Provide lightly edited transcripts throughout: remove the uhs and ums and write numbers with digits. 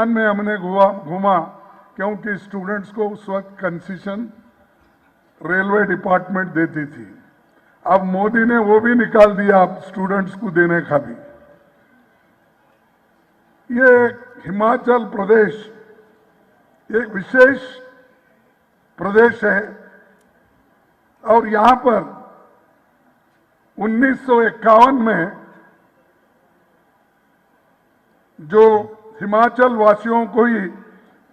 में हमने घूमा क्योंकि स्टूडेंट्स को उस वक्त कंसेशन रेलवे डिपार्टमेंट देती थी। अब मोदी ने वो भी निकाल दिया अब स्टूडेंट्स को देने का भी। ये हिमाचल प्रदेश एक विशेष प्रदेश है और यहां पर 1951 में जो हिमाचल वासियों को ही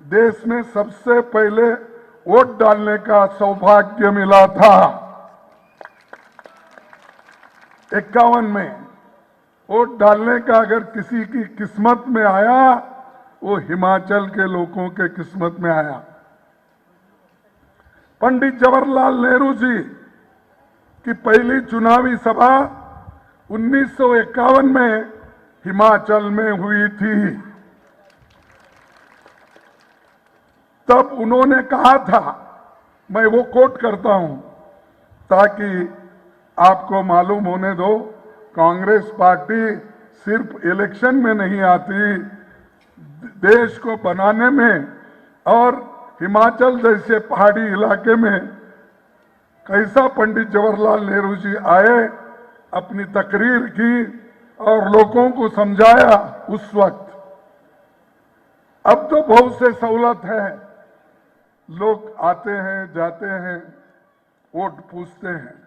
देश में सबसे पहले वोट डालने का सौभाग्य मिला था। 51 में वोट डालने का अगर किसी की किस्मत में आया, वो हिमाचल के लोगों के किस्मत में आया। पंडित जवाहरलाल नेहरू जी की पहली चुनावी सभा 1951 में हिमाचल में हुई थी। तब उन्होंने कहा था, मैं वो कोट करता हूं ताकि आपको मालूम होने दो, कांग्रेस पार्टी सिर्फ इलेक्शन में नहीं आती, देश को बनाने में और हिमाचल जैसे पहाड़ी इलाके में कैसा पंडित जवाहरलाल नेहरू जी आए, अपनी तकरीर की और लोगों को समझाया उस वक्त। अब तो बहुत से सहूलत है, लोग आते हैं जाते हैं, वोट पूछते हैं।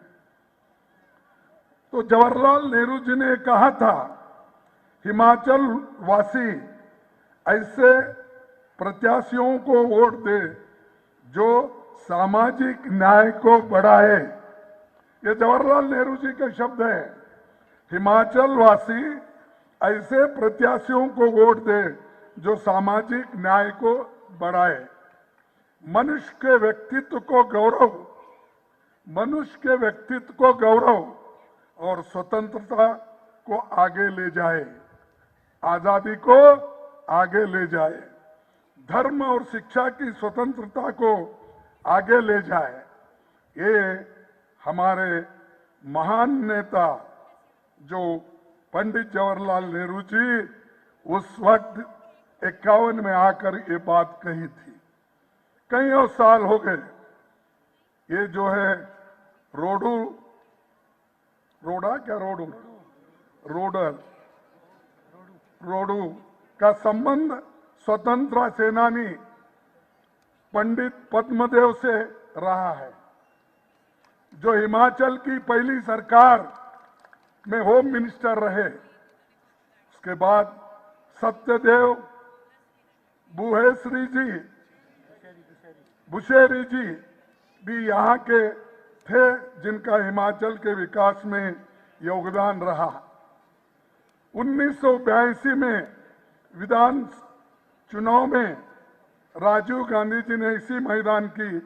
तो जवाहरलाल नेहरू जी ने कहा था, हिमाचल वासी ऐसे प्रत्याशियों को वोट दे जो सामाजिक न्याय को बढ़ाए। ये जवाहरलाल नेहरू जी के शब्द है। हिमाचल वासी ऐसे प्रत्याशियों को वोट दे जो सामाजिक न्याय को बढ़ाए। मनुष्य के व्यक्तित्व को गौरव और स्वतंत्रता को आगे ले जाए, आजादी को आगे ले जाए, धर्म और शिक्षा की स्वतंत्रता को आगे ले जाए। ये हमारे महान नेता जो पंडित जवाहरलाल नेहरू जी उस वक्त 51 में आकर ये बात कही थी। कईयों साल हो गए। ये जो है रोडू का संबंध स्वतंत्रता सेनानी पंडित पद्मदेव से रहा है, जो हिमाचल की पहली सरकार में होम मिनिस्टर रहे। उसके बाद सत्यदेव बुशेरी जी भी यहाँ के थे, जिनका हिमाचल के विकास में योगदान रहा। 1982 में विधान चुनाव में राजीव गांधी जी ने इसी मैदान की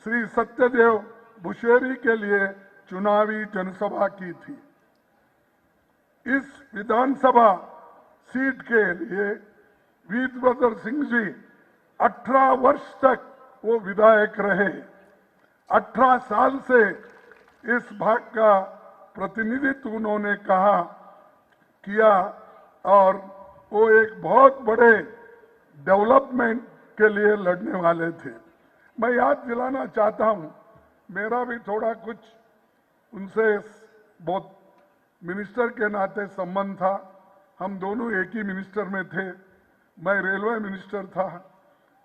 श्री सत्यदेव बुशेरी के लिए चुनावी जनसभा की थी। इस विधानसभा सीट के लिए वीरभद्र सिंह जी 18 वर्ष तक वो विधायक रहे। 18 साल से इस भाग का प्रतिनिधित्व उन्होंने किया और वो एक बहुत बड़े डेवलपमेंट के लिए लड़ने वाले थे। मैं याद दिलाना चाहता हूं, मेरा भी थोड़ा कुछ उनसे बहुत मिनिस्टर के नाते संबंध था। हम दोनों एक ही मिनिस्टर में थे। मैं रेलवे मिनिस्टर था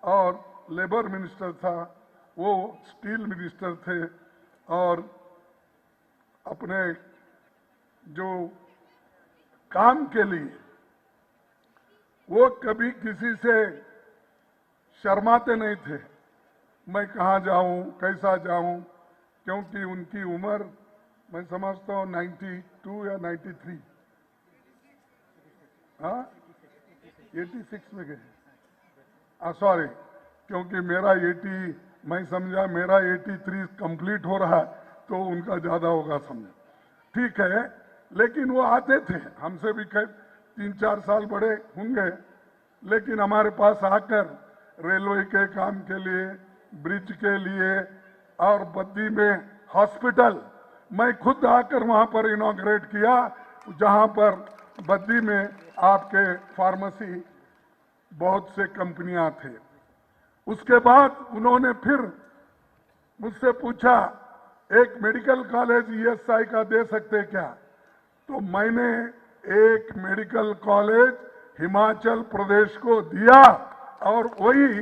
और लेबर मिनिस्टर था, वो स्टील मिनिस्टर थे। और अपने जो काम के लिए वो कभी किसी से शर्माते नहीं थे। मैं कहाँ जाऊं, कैसा जाऊं, क्योंकि उनकी उम्र मैं समझता हूँ 92 या 93, हाँ 86 में गए। सॉरी, क्योंकि मैं समझा मेरा 83 कंप्लीट हो रहा है, तो उनका ज्यादा होगा समझा। ठीक है, लेकिन वो आते थे, हमसे भी 3-4 साल बड़े होंगे, लेकिन हमारे पास आकर रेलवे के काम के लिए, ब्रिज के लिए और बद्दी में हॉस्पिटल, मैं खुद आकर वहां पर इनॉग्रेट किया, जहां पर बद्दी में आपके फार्मेसी बहुत से कंपनियां थे। उसके बाद उन्होंने फिर मुझसे पूछा एक मेडिकल कॉलेज ईएसआई का दे सकते क्या, तो मैंने एक मेडिकल कॉलेज हिमाचल प्रदेश को दिया और वही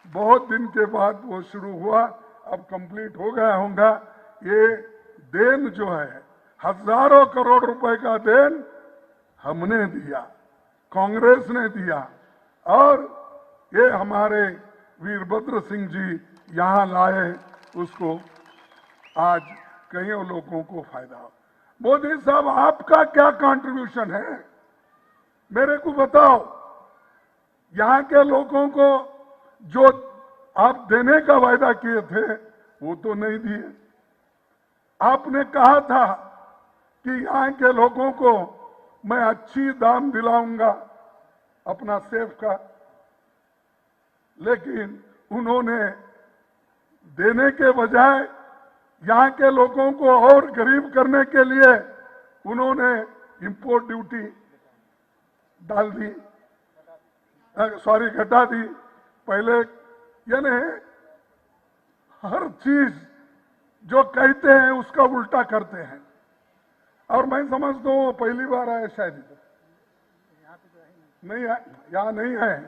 बहुत दिन के बाद वो शुरू हुआ, अब कंप्लीट हो गया होगा। ये देन जो है हजारों करोड़ रुपए का देन हमने दिया, कांग्रेस ने दिया, और ये हमारे वीरभद्र सिंह जी यहां लाए, उसको आज कई लोगों को फायदा हो। मोदी साहब आपका क्या कंट्रीब्यूशन है, मेरे को बताओ। यहां के लोगों को जो आप देने का वायदा किए थे वो तो नहीं दिए। आपने कहा था कि यहां के लोगों को मैं अच्छी दाम दिलाऊंगा अपना सेब का, लेकिन उन्होंने देने के बजाय यहां के लोगों को और गरीब करने के लिए उन्होंने इंपोर्ट ड्यूटी डाल दी, सॉरी घटा दी। पहले यानी हर चीज जो कहते हैं उसका उल्टा करते हैं, और मैं समझता हूँ पहली बार आए शायद इधर नहीं आए, यहाँ नहीं आए,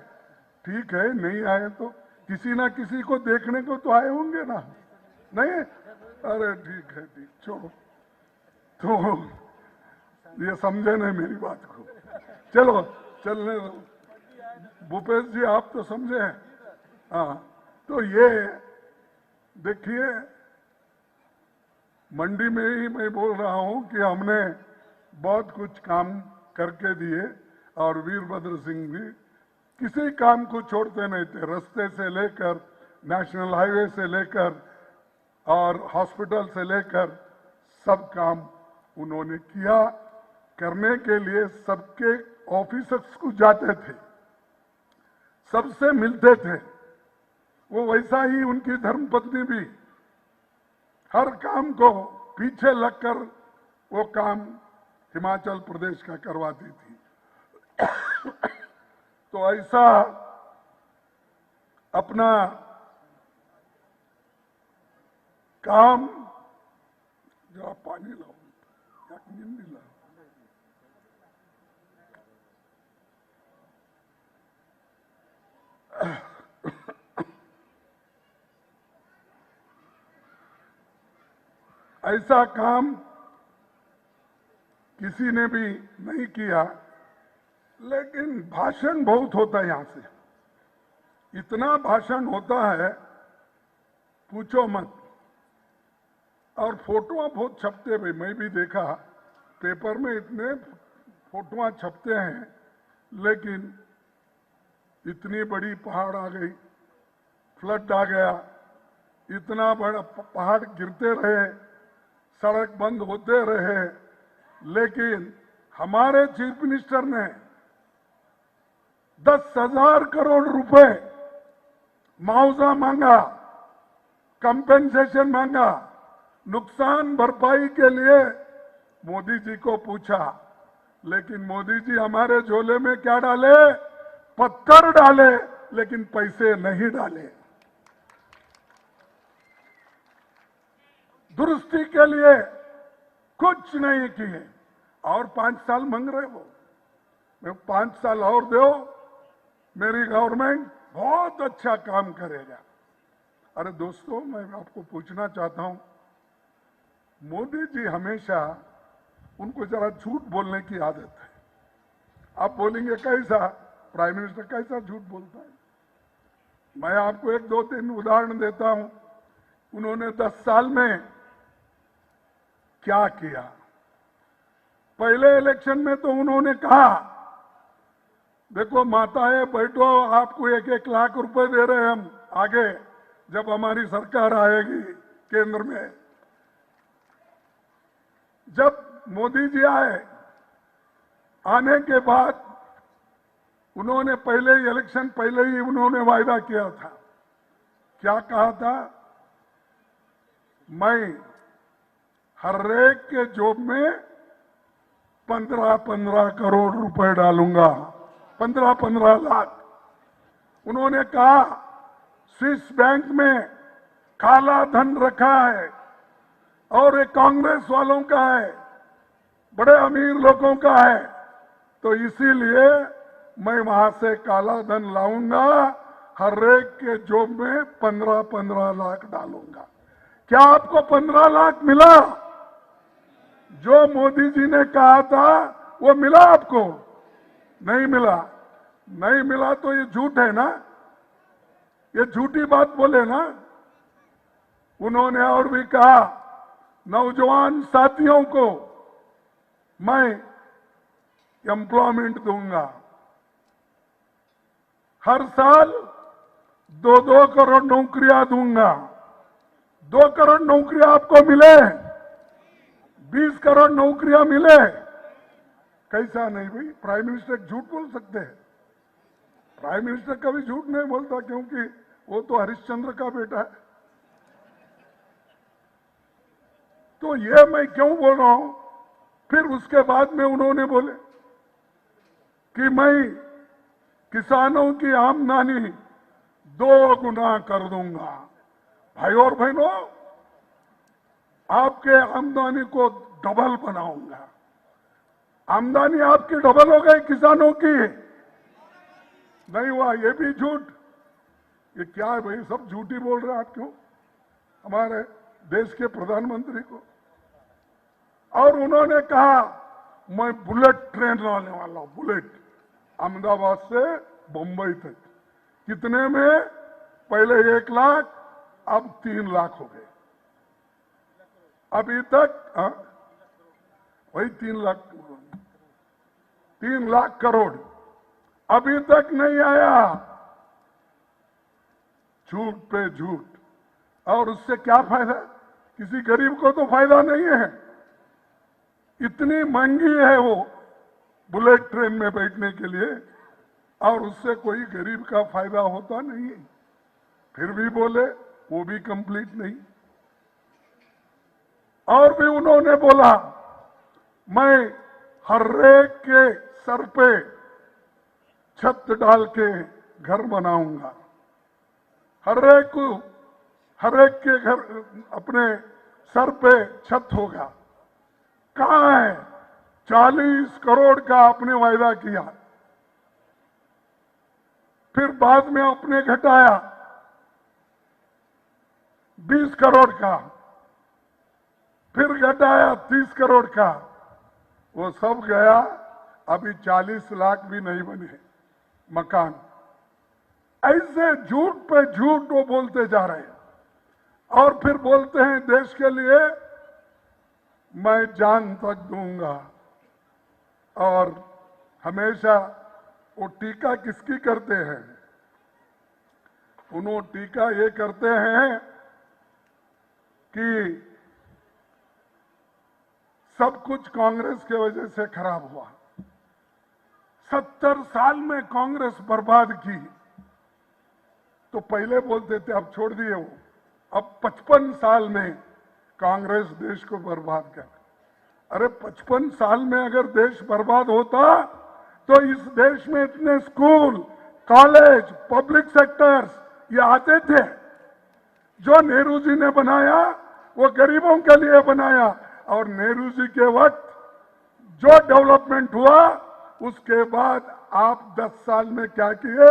ठीक है नहीं आए तो किसी ना किसी को देखने को तो आए होंगे ना, नहीं? अरे ठीक है, ठीक, चलो तो ये समझे नहीं मेरी बात को, चलो चलने दो। भूपेश जी आप तो समझे हैं, हाँ। तो ये देखिए मंडी में ही मैं बोल रहा हूं कि हमने बहुत कुछ काम करके दिए, और वीरभद्र सिंह भी किसी काम को छोड़ते नहीं थे, रास्ते से लेकर नेशनल हाईवे से लेकर और हॉस्पिटल से लेकर सब काम उन्होंने किया। करने के लिए सबके ऑफिसर्स को जाते थे, सबसे मिलते थे। वो वैसा ही उनकी धर्मपत्नी भी हर काम को पीछे लगकर वो काम हिमाचल प्रदेश का करवाती थी। तो ऐसा अपना काम, जो आप पानी लाओ या नींद लाओ, ऐसा काम किसी ने भी नहीं किया। लेकिन भाषण बहुत होता है यहां से, इतना भाषण होता है पूछो मत, और फोटोआं बहुत छपते भाई, मैं भी देखा पेपर में इतने फोटोआं छपते हैं, लेकिन इतनी बड़ी पहाड़ आ गई, फ्लड आ गया, इतना बड़ा पहाड़ गिरते रहे, सड़क बंद होते रहे, लेकिन हमारे चीफ मिनिस्टर ने 10,000 करोड़ रुपए मुआवजा मांगा, कंपेंसेशन मांगा, नुकसान भरपाई के लिए मोदी जी को पूछा। लेकिन मोदी जी हमारे झोले में क्या डाले? पत्थर डाले, लेकिन पैसे नहीं डाले। दुरुस्ती के लिए कुछ नहीं किए, और 5 साल मांग रहे हो। मैं 5 साल और दो, मेरी गवर्नमेंट बहुत अच्छा काम करेगा। अरे दोस्तों, मैं आपको पूछना चाहता हूं, मोदी जी हमेशा, उनको जरा झूठ बोलने की आदत है। आप बोलेंगे कैसा? प्राइम मिनिस्टर कैसा झूठ बोलता है? मैं आपको 1-2-3 उदाहरण देता हूं। उन्होंने 10 साल में क्या किया? पहले इलेक्शन में तो उन्होंने कहा, देखो माताएं बैठो, आपको 1-1 लाख रुपए दे रहे हैं हम आगे जब हमारी सरकार आएगी केंद्र में। जब मोदी जी आए, आने के बाद उन्होंने पहले ही इलेक्शन पहले ही उन्होंने वायदा किया था। क्या कहा था? मैं हर एक के जॉब में 15-15 करोड़ रुपए डालूंगा, 15-15 लाख। उन्होंने कहा स्विस बैंक में काला धन रखा है और ये कांग्रेस वालों का है, बड़े अमीर लोगों का है, तो इसीलिए मैं वहां से काला धन लाऊंगा, हर एक के जेब में 15-15 लाख डालूंगा। क्या आपको 15 लाख मिला? जो मोदी जी ने कहा था वो मिला आपको? नहीं मिला। नहीं मिला तो ये झूठ है ना, ये झूठी बात बोले ना। उन्होंने और भी कहा नौजवान साथियों को मैं एम्प्लॉयमेंट दूंगा, हर साल 2-2 करोड़ नौकरियां दूंगा। 2 करोड़ नौकरियां आपको मिले, 20 करोड़ नौकरियां मिले। कैसा नहीं भाई, प्राइम मिनिस्टर झूठ बोल सकते हैं? प्राइम मिनिस्टर कभी झूठ नहीं बोलता, क्योंकि वो तो हरिश्चंद्र का बेटा है। तो ये मैं क्यों बोल रहा हूं? फिर उसके बाद में उन्होंने बोले कि मैं किसानों की आमदनी 2 गुना कर दूंगा। भाई और बहनों, आपके आमदनी को डबल बनाऊंगा। आमदनी आपकी डबल हो गई, किसानों की नहीं हुआ। ये भी झूठ। ये क्या है भाई, सब झूठी बोल रहे हैं आप क्यों हमारे देश के प्रधानमंत्री को? और उन्होंने कहा मैं बुलेट ट्रेन लाने वाला हूं, बुलेट, अहमदाबाद से बंबई तक। कितने में? पहले 1 लाख, अब 3 लाख हो गए। अभी तक वही 3 लाख करोड़ अभी तक नहीं आया। झूठ पे झूठ। और उससे क्या फायदा? किसी गरीब को तो फायदा नहीं है। इतनी महंगी है वो बुलेट ट्रेन में बैठने के लिए, और उससे कोई गरीब का फायदा होता नहीं है। फिर भी बोले वो भी कंप्लीट नहीं। और भी उन्होंने बोला मैं हर एक के सर पे छत डाल के घर बनाऊंगा। हर एक के घर अपने सर पे छत होगा। कहां है? 40 करोड़ का आपने वायदा किया, फिर बाद में आपने घटाया 20 करोड़ का, फिर घटाया 30 करोड़ का। वो सब गया, अभी 40 लाख भी नहीं बने मकान। ऐसे झूठ पे झूठ वो बोलते जा रहे हैं। और फिर बोलते हैं देश के लिए मैं जान तक दूंगा। और हमेशा वो टीका किसकी करते हैं? उन्होंने टीका ये करते हैं कि सब कुछ कांग्रेस की वजह से खराब हुआ। 70 साल में कांग्रेस बर्बाद की, तो पहले बोलते थे, अब छोड़ दिए वो। अब 55 साल में कांग्रेस देश को बर्बाद कर। अरे 55 साल में अगर देश बर्बाद होता तो इस देश में इतने स्कूल, कॉलेज, पब्लिक सेक्टर्स ये आते थे। जो नेहरू जी ने बनाया वो गरीबों के लिए बनाया। और नेहरू जी के वक्त जो डेवलपमेंट हुआ, उसके बाद आप 10 साल में क्या किए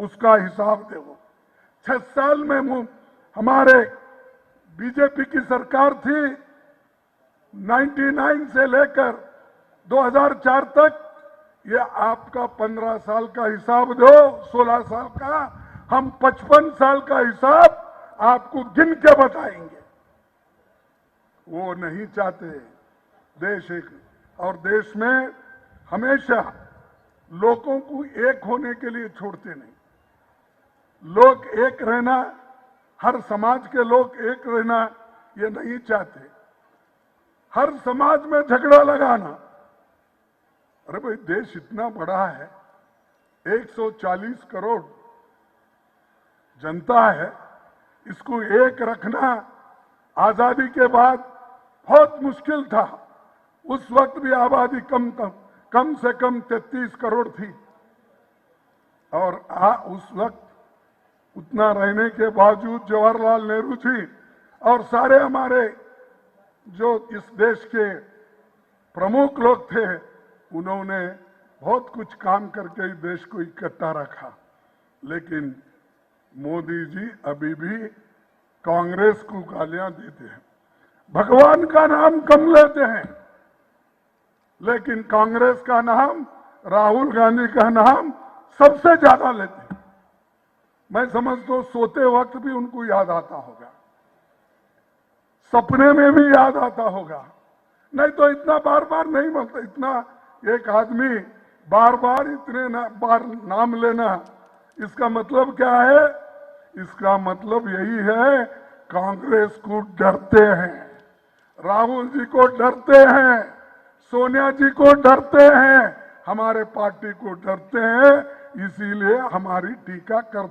उसका हिसाब दो। 6 साल में हमारे बीजेपी की सरकार थी, 99 से लेकर 2004 तक। ये आपका 15 साल का हिसाब दो, 16 साल का। हम 55 साल का हिसाब आपको गिन के बताएंगे। वो नहीं चाहते देश एक। और देश में हमेशा लोगों को एक होने के लिए छोड़ते नहीं। लोग एक रहना, हर समाज के लोग एक रहना ये नहीं चाहते। हर समाज में झगड़ा लगाना। अरे भाई, देश इतना बड़ा है, 140 करोड़ जनता है, इसको एक रखना आजादी के बाद बहुत मुश्किल था। उस वक्त भी आबादी कम से कम 33 करोड़ थी। और उस वक्त उतना रहने के बावजूद जवाहरलाल नेहरू जी और सारे हमारे जो इस देश के प्रमुख लोग थे, उन्होंने बहुत कुछ काम करके इस देश को इकट्ठा रखा। लेकिन मोदी जी अभी भी कांग्रेस को गालियां देते हैं, भगवान का नाम कम लेते हैं, लेकिन कांग्रेस का नाम, राहुल गांधी का नाम सबसे ज्यादा लेते हैं। मैं समझता हूं सोते वक्त भी उनको याद आता होगा, सपने में भी याद आता होगा, नहीं तो इतना बार बार नहीं बोलता। इतना एक आदमी बार बार इतने बार नाम लेना, इसका मतलब क्या है? इसका मतलब यही है, कांग्रेस को डरते हैं, राहुल जी को डरते हैं, सोनिया जी को डरते हैं, हमारे पार्टी को डरते हैं, इसीलिए हमारी टीका कर